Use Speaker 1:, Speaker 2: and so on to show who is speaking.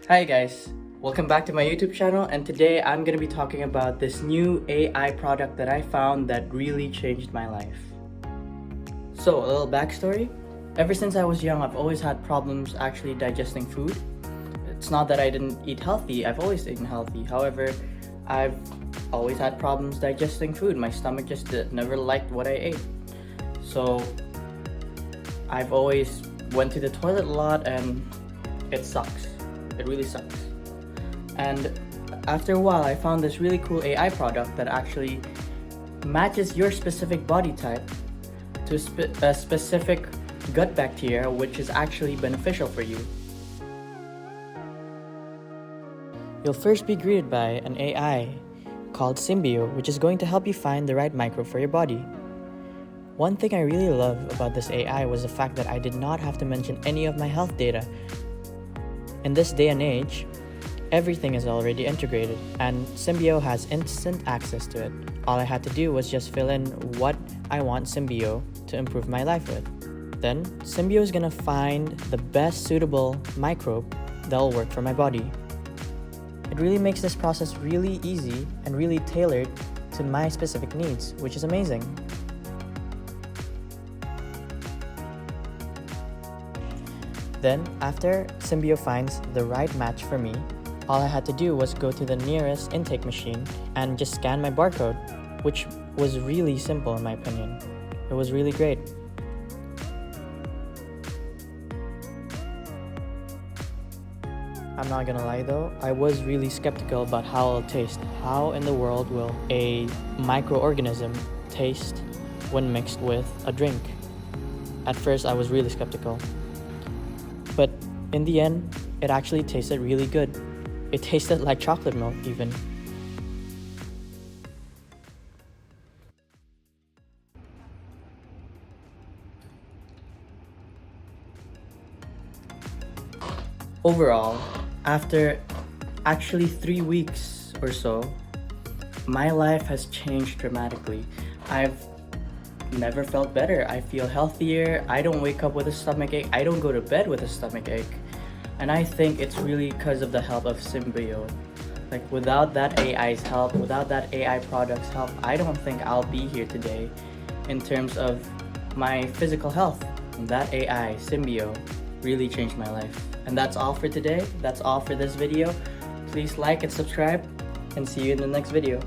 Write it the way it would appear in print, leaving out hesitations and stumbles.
Speaker 1: Hi guys, welcome back to my YouTube channel, and today I'm going to be talking about this new AI product that I found that really changed my life. So, a little backstory. Ever since I was young, I've always had problems actually digesting food. It's not that I didn't eat healthy, I've always eaten healthy. However, I've always had problems digesting food. My stomach just never liked what I ate. So, I've always went to the toilet a lot and it sucks. It really sucks. And after a while, I found this really cool AI product that actually matches your specific body type to a specific gut bacteria, which is actually beneficial for you. You'll first be greeted by an AI called SYMBIO, which is going to help you find the right microbe for your body. One thing I really love about this AI was the fact that I did not have to mention any of my health data. In this day and age, everything is already integrated, and SYMBIO has instant access to it. All I had to do was just fill in what I want SYMBIO to improve my life with. Then, SYMBIO is gonna find the best suitable microbe that will work for my body. It really makes this process really easy and really tailored to my specific needs, which is amazing. Then, after SYMBIO finds the right match for me, all I had to do was go to the nearest intake machine and just scan my barcode, which was really simple in my opinion. It was really great. I'm not gonna lie though, I was really skeptical about how it'll taste. How in the world will a microorganism taste when mixed with a drink? At first, I was really skeptical. But in the end, it actually tasted really good. It tasted like chocolate milk even. Overall, after actually 3 weeks or so, my life has changed dramatically. I've never felt better. I feel healthier. I don't wake up with a stomach ache. I don't go to bed with a stomach ache. And I think it's really because of the help of SYMBIO. Like, without that AI's help, without that AI product's help, I don't think I'll be here today in terms of my physical health. And that AI, SYMBIO, really changed my life. And that's all for today. That's all for this video. Please like and subscribe, and see you in the next video.